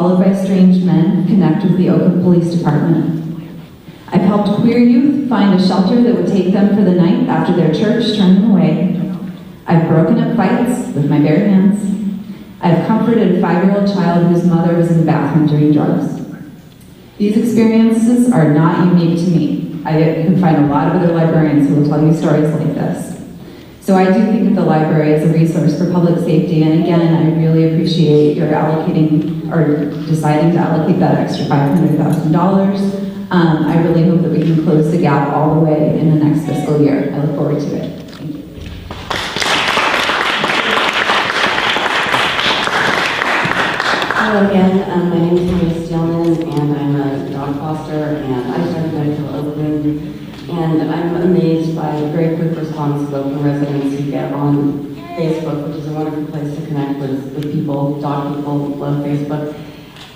followed by strange men, connect with the Oakland Police Department. I've helped queer youth find a shelter that would take them for the night after their church turned them away. I've broken up fights with my bare hands. I've comforted a 5-year-old child whose mother was in the bathroom doing drugs. These experiences are not unique to me. I can find a lot of other librarians who will tell you stories like this. So I do think of the library as a resource for public safety, and again, I really appreciate your allocating or deciding to allocate that extra $500,000. I really hope that we can close the gap all the way in the next fiscal year. I look forward to it. Thank you. Hello again. My name is Maria Steelman, and I'm a dog foster, and I started Medical Oakland. And I'm amazed by the very quick response of Oakland residents who get on Facebook, which is a wonderful place to connect with people. Dog people love Facebook.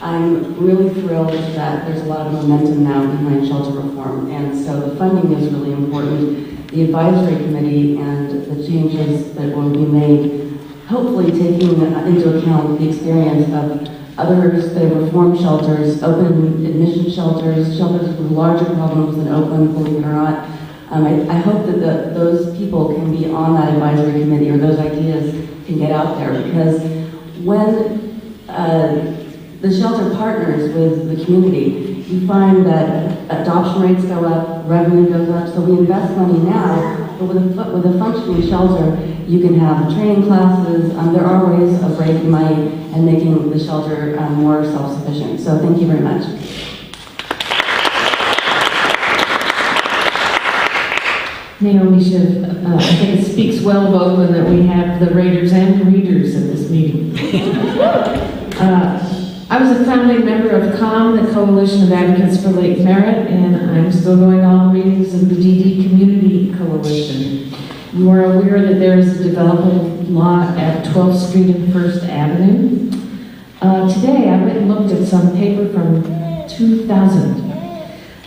I'm really thrilled that there's a lot of momentum now behind shelter reform, and so the funding is really important. The advisory committee and the changes that will be made, hopefully taking into account the experience of others that have reformed shelters, open admission shelters, shelters with larger problems than Oakland, believe it or not. I hope that those people can be on that advisory committee, or those ideas can get out there, because when the shelter partners with the community, you find that adoption rates go up, revenue goes up, so we invest money now, but with a functioning shelter, you can have training classes. There are ways of raising money and making the shelter more self-sufficient. So thank you very much. Naomi Schiff, I think it speaks well of Oakland that we have the Raiders and readers at this meeting. I was a founding member of COM, the Coalition of Advocates for Lake Merritt, and I'm still going to all meetings of the DD Community Coalition. You are aware that there is a development lot at 12th Street and 1st Avenue. Today, I went and looked at some paper from 2000.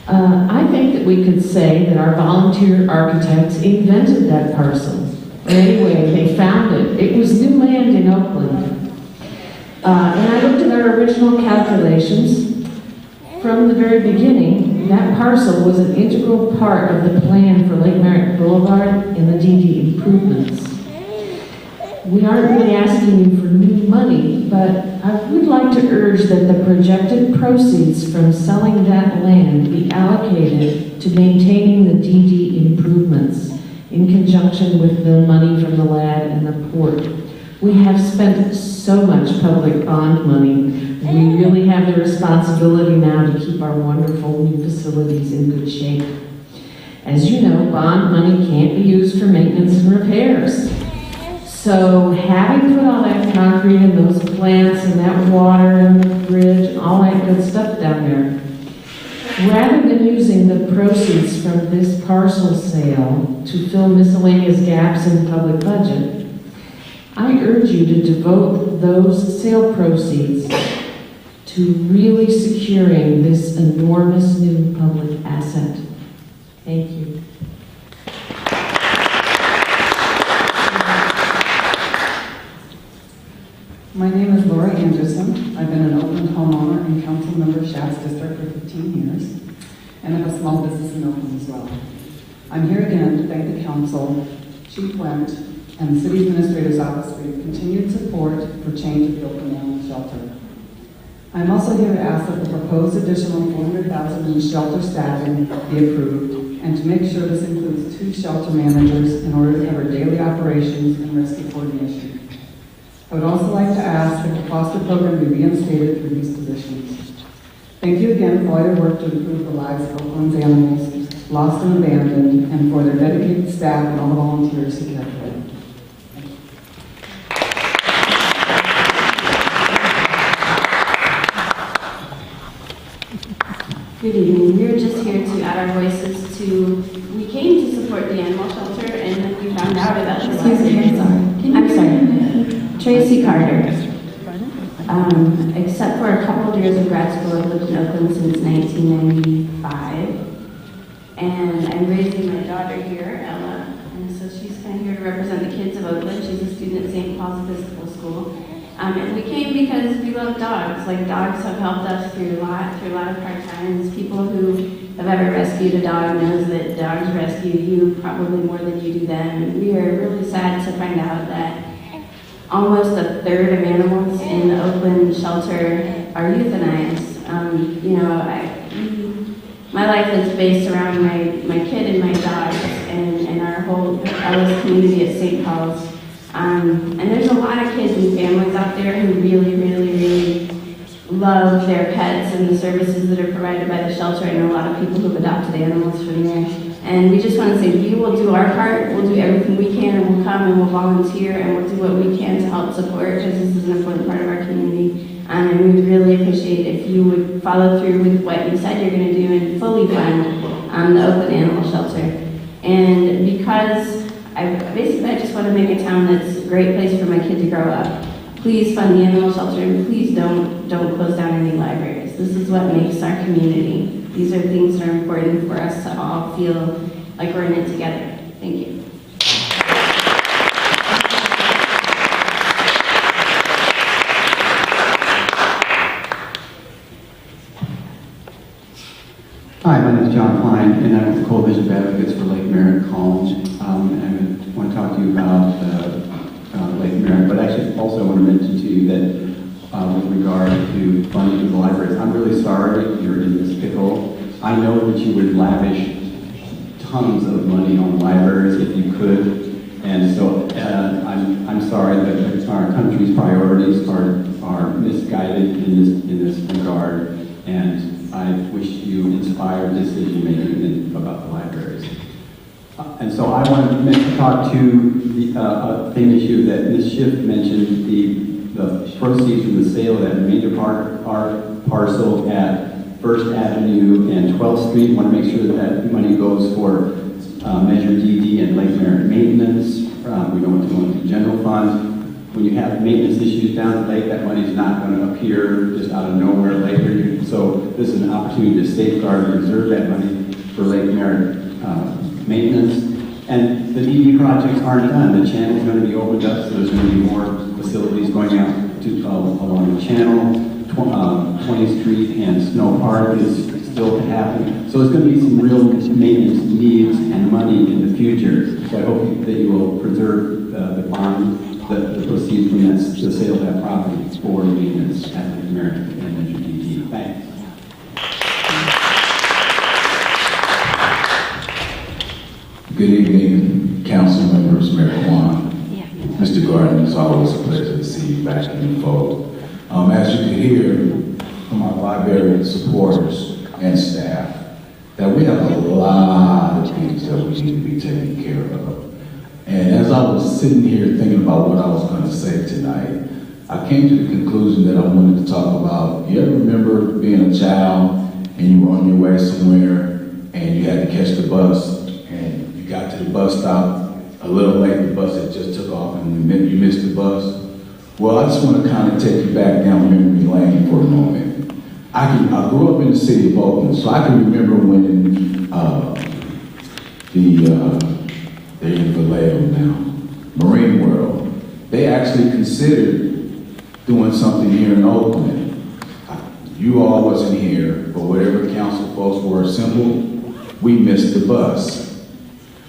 I think that we could say that our volunteer architects invented that parcel. Anyway, they found it. It was new land in Oakland. And I looked at our original calculations. From the very beginning, that parcel was an integral part of the plan for Lake Merritt Boulevard and the DD improvements. We aren't really asking you for new money, but I would like to urge that the projected proceeds from selling that land be allocated to maintaining the DD improvements in conjunction with the money from the LAD and the port. We have spent so much public bond money. We really have the responsibility now to keep our wonderful new facilities in good shape. As you know, bond money can't be used for maintenance and repairs. So having put all that concrete and those plants and that water and the bridge and all that good stuff down there, rather than using the proceeds from this parcel sale to fill miscellaneous gaps in the public budget, I urge you to devote those sale proceeds to really securing this enormous new public asset. Thank you. My name is Laura Anderson. I've been an Oakland homeowner and council member of Shafts District for 15 years, and I have a small business in Oakland as well. I'm here again to thank the council, Chief Wendt, and the City Administrator's Office for your continued support for change of the Oakland Animal Shelter. I'm also here to ask that the proposed additional $400,000 in shelter staffing be approved, and to make sure this includes 2 shelter managers in order to cover daily operations and rescue coordination. I would also like to ask that the foster program be reinstated for these positions. Thank you again for all your work to improve the lives of Oakland's animals, lost and abandoned, and for their dedicated staff and all the volunteers who care for them. Good evening. We're just here to add our voices to, we came to support the animal shelter and we found out about this. Excuse me, I'm sorry. Tracy Carter. Except for a couple of years of grad school, I've lived in Oakland since 1995. And I'm raising my daughter here, Ella, and so she's kind of here to represent the kids of Oakland. She's a student at St. Paul's Episcopal School. And we came because we love dogs. Like, dogs have helped us through a lot of hard times. People who have ever rescued a dog knows that dogs rescue you probably more than you do them. And we are really sad to find out that almost a third of animals in the Oakland shelter are euthanized. My life is based around my kid and my dog and our whole Ellis community at St. Paul's. And there's a lot of kids and families out there who really, really, really love their pets and the services that are provided by the shelter. I know a lot of people who've adopted animals from there. And we just want to say, we will do our part, we'll do everything we can, and we'll come and we'll volunteer, and we'll do what we can to help support, because this is an important part of our community. And we would really appreciate if you would follow through with what you said you're going to do and fully fund the Oakland Animal Shelter. And because I just want to make a town that's a great place for my kid to grow up. Please fund the animal shelter, and please don't close down any libraries. This is what makes our community. These are things that are important for us to all feel like we're in it together. Thank you. Hi, my name is John Klein, and I'm with the Coalition of Advocates for Lake Merritt College. And I want to talk to you about Lake Merritt, but actually also I want to mention to you that with regard to funding of the libraries, I'm really sorry you're in this pickle. I know that you would lavish tons of money on libraries if you could, and so I'm sorry that our country's priorities are misguided in this regard, and I wish you inspired decision making about the libraries. And so I want to talk to the same issue that Ms. Schiff mentioned, the proceeds from the sale of that remainder parcel at First Avenue and 12th Street. I want to make sure that money goes for Measure DD and Lake Merritt maintenance. We don't want to go into the general fund. When you have maintenance issues down the lake, that money is not going to appear just out of nowhere later. So this is an opportunity to safeguard and preserve that money for Lake Merritt maintenance. And the DD projects aren't done. The channel is going to be opened up, so there's going to be more facilities going out to along the channel. 20th Street and Snow Park is still to happen. So it's going to be some real maintenance needs and money in the future. So I hope that you will preserve the bond, the proceeds from the sale of that property for maintenance at Lake Merritt and Measure DD. Thanks. Good evening, council members, Mayor Kwan. Mr. Gardner, it's always a pleasure to see you back in the fold. As you can hear from our library supporters and staff, that we have a lot of things that we need to be taking care of. And as I was sitting here thinking about what I was going to say tonight, I came to the conclusion that I wanted to talk about, you ever remember being a child and you were on your way somewhere and you had to catch the bus and you got to the bus stop a little late, the bus had just took off and you missed the bus? Well, I just want to kind of take you back down memory lane for a moment. I grew up in the city of Oakland, so I can remember when they're in Vallejo now, Marine World, they actually considered doing something here in Oakland. You all wasn't here, but whatever council folks were assembled, we missed the bus.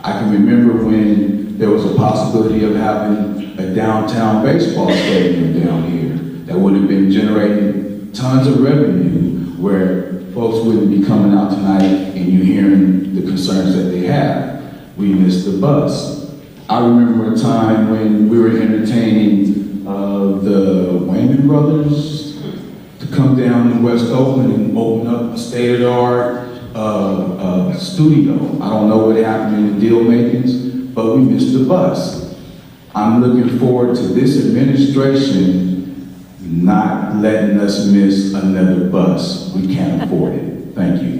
I can remember when there was a possibility of having a downtown baseball stadium down here that would have been generating tons of revenue where folks wouldn't be coming out tonight and you hearing the concerns that they have. We missed the bus. I remember a time when we were entertaining the Wayman brothers to come down in West Oakland and open up a state-of-the-art studio. I don't know what happened in the deal makings, but we missed the bus. I'm looking forward to this administration not letting us miss another bus. We can't afford it. Thank you.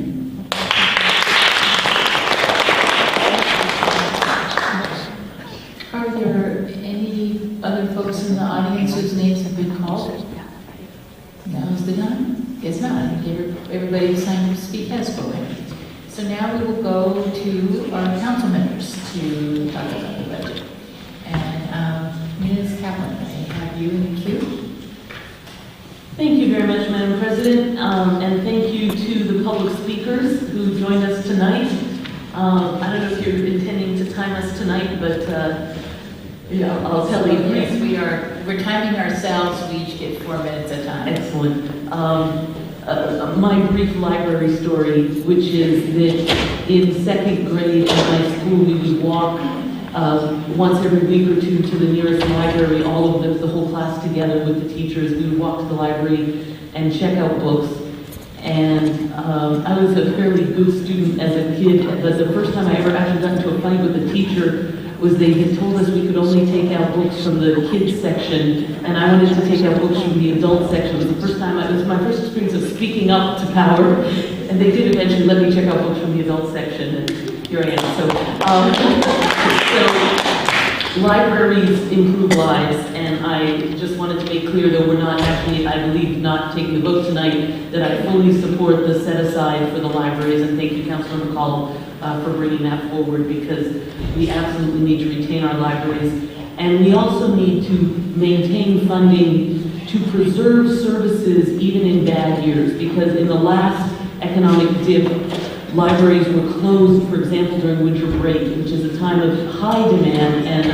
Are there any other folks in the audience whose names have been called? Now's the time? Guess not. I think everybody who signed to speak has spoken. So now we will go to our council members to talk about the budget. And Ms. Kaplan, I have you in the queue. Thank you very much, Madam President, and thank you to the public speakers who joined us tonight. I don't know if you're intending to time us tonight, but I'll tell you. Yes, we are. We're timing ourselves. We each get 4 minutes at a time. Excellent. My brief library story, which is that in second grade in high school, we would walk once every week or two to the nearest library, all of the whole class together with the teachers. We would walk to the library and check out books. And I was a fairly good student as a kid, but the first time I ever actually got into a fight with a teacher was they had told us we could only take out books from the kids section, and I wanted to take out books from the adult section. It was the first time, it was my first experience of speaking up to power, and they did eventually let me check out books from the adult section, and here I am. So libraries improve lives, and I just wanted to make clear that we're not actually, I believe, not taking the vote tonight, that I fully support the set aside for the libraries, and thank you, Councilor McCall, for bringing that forward, because we absolutely need to retain our libraries. And we also need to maintain funding to preserve services even in bad years, because in the last economic dip, libraries were closed, for example, during winter break, which is a time of high demand, and